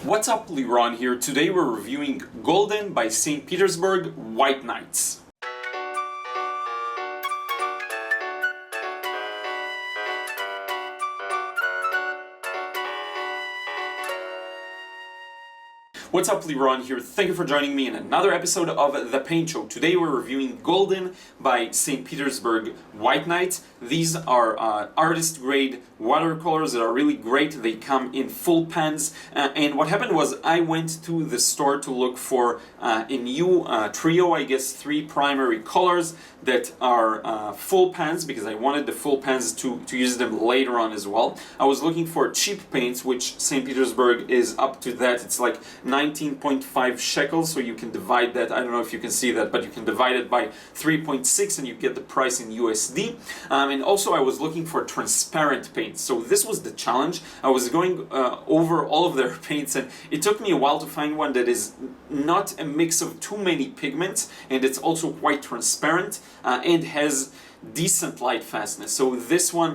What's up, Liron here. Today we're reviewing Golden by St. Petersburg White Nights. What's up, Liron here. Thank you for joining me in another episode of The Paint Show. Today we're reviewing Golden by St. Petersburg White Nights. These are artist grade watercolors that are really great. They come in full pans. And what happened was I went to the store to look for a new trio, I guess 3 primary colors that are full pans, because I wanted the full pans to use them later on as well. I was looking for cheap paints, which St. Petersburg is up to that. It's like 19.5 shekels, so you can divide that, I don't know if you can see that, but you can divide it by 3.6 and you get the price in USD. And also I was looking for transparent paints, so this was the challenge. I was going over all of their paints, and it took me a while to find one that is not a mix of too many pigments, and it's also quite transparent and has decent light fastness. So this one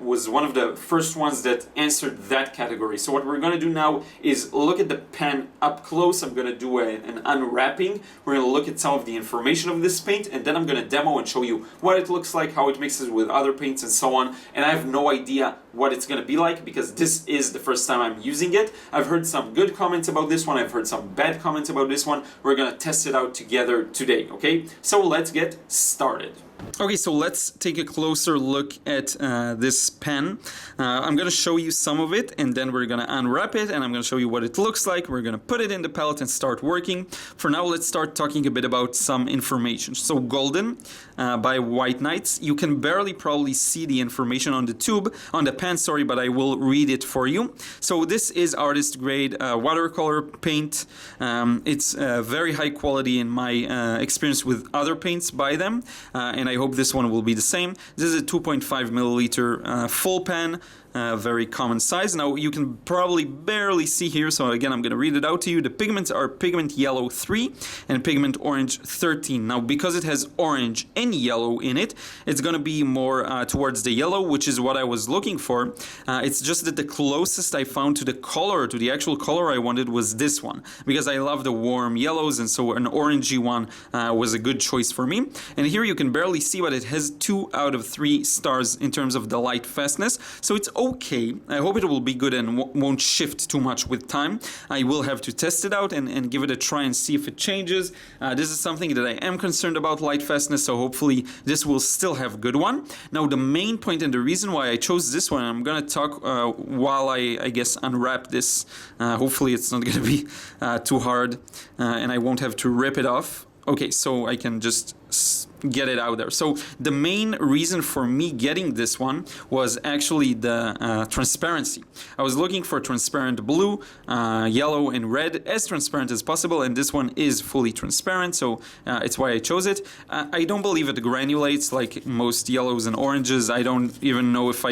was one of the first ones that answered that category. So what we're going to do now is look at the pen up close. I'm going to do an unwrapping. We're going to look at some of the information of this paint, and then I'm going to demo and show you what it looks like, how it mixes with other paints and so on. And I have no idea what it's going to be like because this is the first time I'm using it. I've heard some good comments about this one. I've heard some bad comments about this one. We're going to test it out together today, okay? So let's get started. Okay, so let's take a closer look at this pen. I'm going to show you some of it, and then we're going to unwrap it, and I'm going to show you what it looks like. We're going to put it in the palette and start working. For now, let's start talking a bit about some information. So Golden by White Nights. You can barely probably see the information on the tube, on the pen, sorry, but I will read it for you. So this is artist grade watercolor paint. It's very high quality in my experience with other paints by them, and I hope this one will be the same. This is a 2.5 milliliter full pen, very common size. Now you can probably barely see here, so again I'm going to read it out to you. The pigments are pigment yellow 3 and pigment orange 13. Now because it has orange and yellow in it, it's going to be more towards the yellow, which is what I was looking for. It's just that the closest I found to the color, to the actual color I wanted, was this one, because I love the warm yellows, and so an orangey one was a good choice for me. And here you can barely see, but it has 2 out of 3 stars in terms of the light fastness, so it's okay. I hope it will be good and won't shift too much with time. I will have to test it out and give it a try and see if it changes. This is something that I am concerned about, light fastness, so hopefully this will still have a good one. Now the main point and the reason why I chose this one, I'm going to talk while I guess unwrap this. Hopefully it's not going to be too hard and I won't have to rip it off. Okay, so I can just get it out there. So the main reason for me getting this one was actually the transparency. I was looking for transparent blue, yellow, and red, as transparent as possible, and this one is fully transparent, so it's why I chose it. I don't believe it granulates like most yellows and oranges. I don't even know if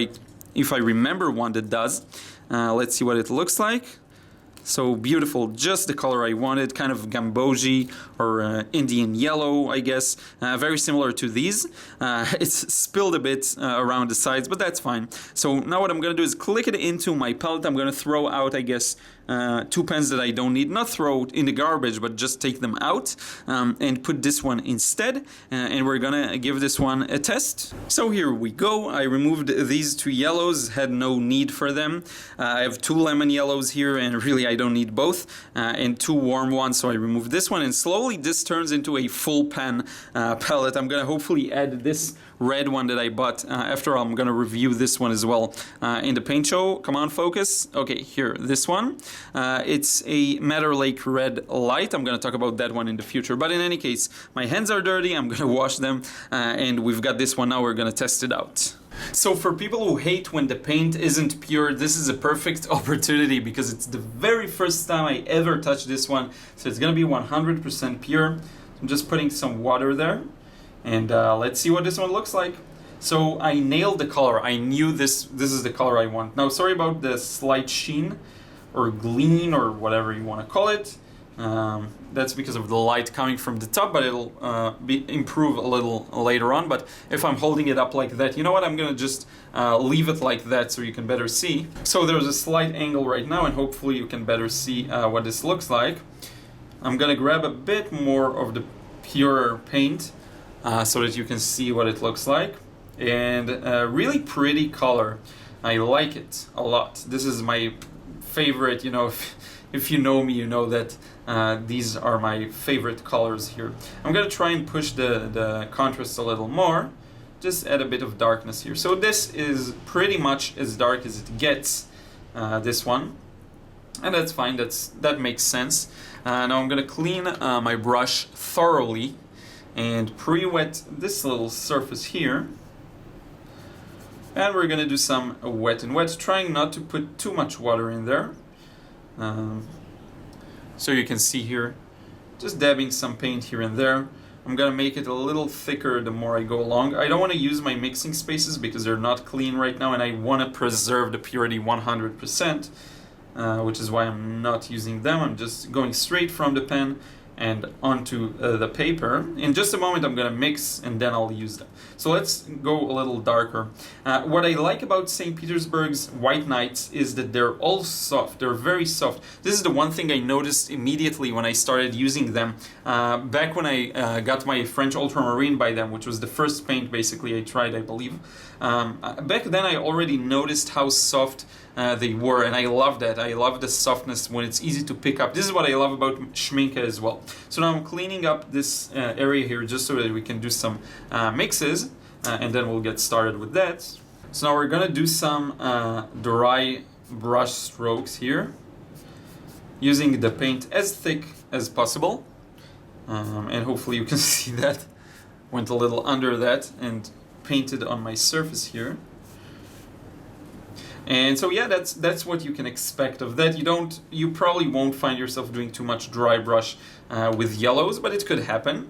I remember one that does. Let's see what it looks like. So beautiful, just the color I wanted, kind of gambogi or Indian yellow, I guess. Very similar to these. It's spilled a bit around the sides, but that's fine. So now what I'm going to do is click it into my palette. I'm going to throw out, I guess, 2 pens that I don't need. Not throw in the garbage, but just take them out and put this one instead. And we're going to give this one a test. So here we go. I removed these 2 yellows, had no need for them. I have 2 lemon yellows here, and really I don't need both, and 2 warm ones, so I removed this one, and slowly this turns into a full pan palette. I'm gonna hopefully add this red one that I bought. After all, I'm gonna review this one as well in the paint show. Come on, focus. Okay, here, this one. It's a Madder Lake Red Light. I'm gonna talk about that one in the future, but in any case, my hands are dirty. I'm gonna wash them, and we've got this one now. We're gonna test it out. So for people who hate when the paint isn't pure, this is a perfect opportunity because it's the very first time I ever touch this one. So it's going to be 100% pure. I'm just putting some water there, and let's see what this one looks like. So I nailed the color. I knew this is the color I want. Now sorry about the slight sheen or gleam or whatever you want to call it. That's because of the light coming from the top, but it'll improve a little later on. But if I'm holding it up like that, you know what, I'm gonna just leave it like that so you can better see. So there's a slight angle right now, and hopefully you can better see what this looks like. I'm gonna grab a bit more of the purer paint so that you can see what it looks like. And a really pretty color. I like it a lot. This is my favorite, you know, if you know me, you know that these are my favorite colors here. I'm gonna try and push the contrast a little more, just add a bit of darkness here. So this is pretty much as dark as it gets, this one. And that's fine, that makes sense. Now I'm gonna clean my brush thoroughly and pre-wet this little surface here. And we're gonna do some wet and wet, trying not to put too much water in there. So you can see here, just dabbing some paint here and there. I'm gonna make it a little thicker the more I go along. I don't want to use my mixing spaces because they're not clean right now, and I want to preserve the purity 100%, which is why I'm not using them. I'm just going straight from the pen and onto the paper. In just a moment I'm gonna mix and then I'll use them. So let's go a little darker. What I like about St. Petersburg's White Nights is that they're all soft, they're very soft. This is the one thing I noticed immediately when I started using them. Back when I got my French Ultramarine by them, which was the first paint basically I tried, I believe. Back then I already noticed how soft they were, and I love that. I love the softness when it's easy to pick up. This is what I love about Schminke as well. So now I'm cleaning up this area here just so that we can do some mixes, and then we'll get started with that. So now we're gonna do some dry brush strokes here, using the paint as thick as possible, and hopefully you can see that. Went a little under that and painted on my surface here. And so yeah, that's what you can expect of that. You probably won't find yourself doing too much dry brush with yellows, but it could happen.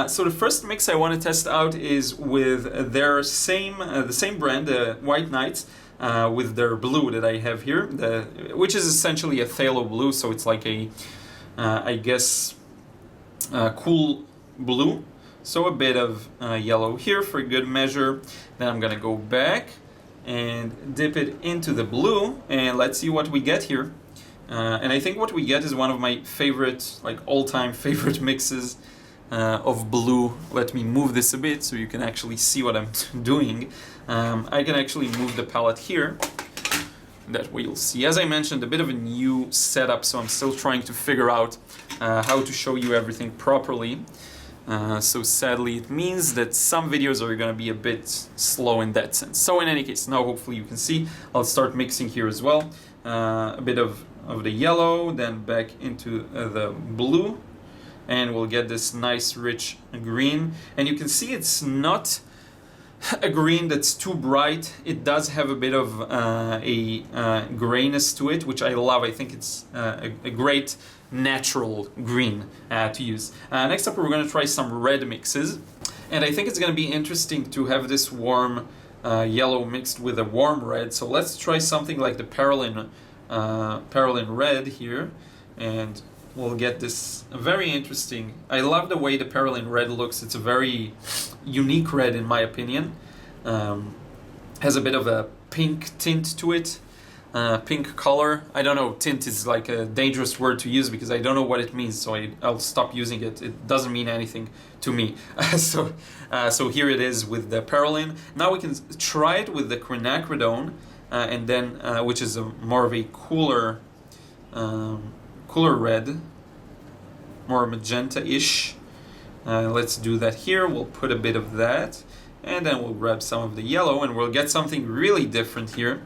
So the first mix I want to test out is with their the same brand, the White Nights, with their blue that I have here, which is essentially a phthalo blue. So it's like a, I guess, cool blue. So a bit of yellow here for good measure. Then I'm gonna go back and dip it into the blue, and let's see what we get here. And I think what we get is one of my favorite, like all-time favorite mixes of blue. Let me move this a bit so you can actually see what I'm doing. I can actually move the palette here. That way you'll see. As I mentioned, a bit of a new setup, so I'm still trying to figure out how to show you everything properly. So sadly it means that some videos are going to be a bit slow in that sense. So in any case, now hopefully you can see. I'll start mixing here as well. A bit of the yellow, then back into the blue, and we'll get this nice rich green. And you can see it's not a green that's too bright. It does have a bit of a grayness to it, which I love. I think it's a great natural green to use. Next up, we're going to try some red mixes, and I think it's going to be interesting to have this warm yellow mixed with a warm red. So let's try something like the Parylene red here, and we'll get this very interesting. I love the way the Parylene red looks. It's a very unique red in my opinion. Has a bit of a pink tint to it. Pink color. I don't know, tint is like a dangerous word to use because I don't know what it means, so I'll stop using it. It doesn't mean anything to me. So here it is with the Parylene. Now we can try it with the quinacridone, and then which is more of a cooler red, more magenta-ish. Let's do that here. We'll put a bit of that, and then we'll grab some of the yellow, and we'll get something really different here.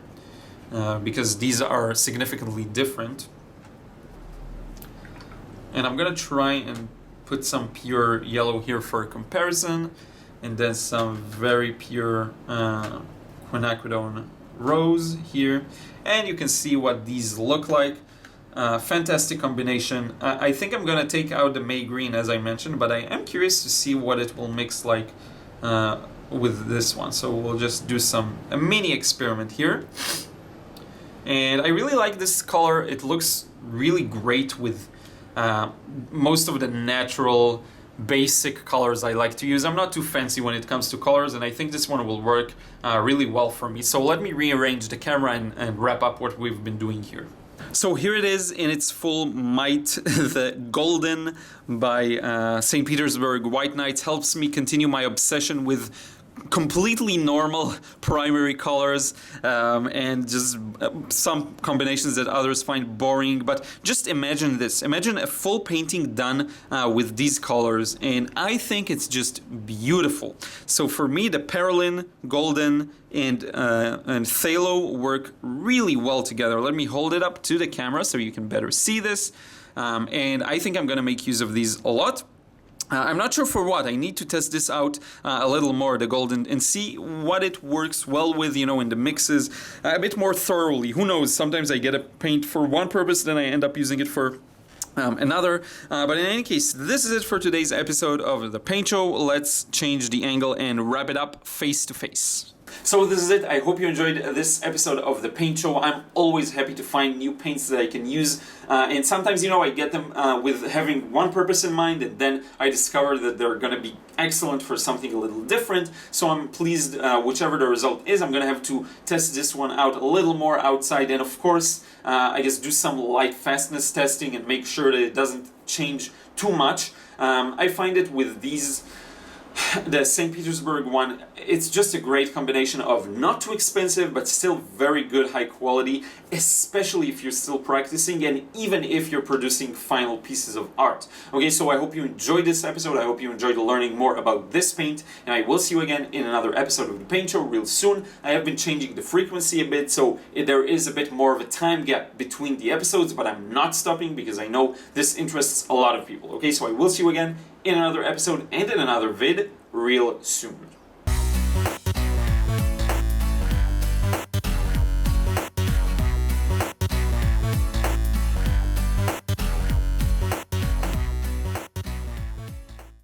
Because these are significantly different. And I'm gonna try and put some pure yellow here for a comparison, and then some very pure quinacridone rose here, and you can see what these look like. Fantastic combination. I think I'm gonna take out the May green as I mentioned, but I am curious to see what it will mix like with this one. So we'll just do a mini experiment here. And I really like this color. It looks really great with most of the natural basic colors I like to use. I'm not too fancy when it comes to colors, and I think this one will work really well for me. So let me rearrange the camera and wrap up what we've been doing here. So here it is in its full might. The Golden by St. Petersburg White Nights helps me continue my obsession with completely normal primary colors and just some combinations that others find boring. But just imagine this. Imagine a full painting done with these colors, and I think it's just beautiful. So for me, the Perlin, Golden, and Phthalo work really well together. Let me hold it up to the camera so you can better see this. And I think I'm going to make use of these a lot. I'm not sure for what. I need to test this out a little more, the Golden, and see what it works well with, you know, in the mixes a bit more thoroughly. Who knows? Sometimes I get a paint for one purpose, then I end up using it for another. But in any case, this is it for today's episode of The Paint Show. Let's change the angle and wrap it up face to face. So this is it. I hope you enjoyed this episode of The Paint Show. I'm always happy to find new paints that I can use. And sometimes, you know, I get them with having one purpose in mind, and then I discover that they're going to be excellent for something a little different. So I'm pleased, whichever the result is, I'm going to have to test this one out a little more outside. And of course, I guess do some lightfastness testing and make sure that it doesn't change too much. I find it with these, the St. Petersburg one, it's just a great combination of not too expensive but still very good high quality, especially if you're still practicing and even if you're producing final pieces of art. Okay, so I hope you enjoyed this episode. I hope you enjoyed learning more about this paint, and I will see you again in another episode of The Paint Show real soon. I have been changing the frequency a bit, so there is a bit more of a time gap between the episodes, but I'm not stopping because I know this interests a lot of people. Okay, so I will see you again in another episode and in another vid real soon.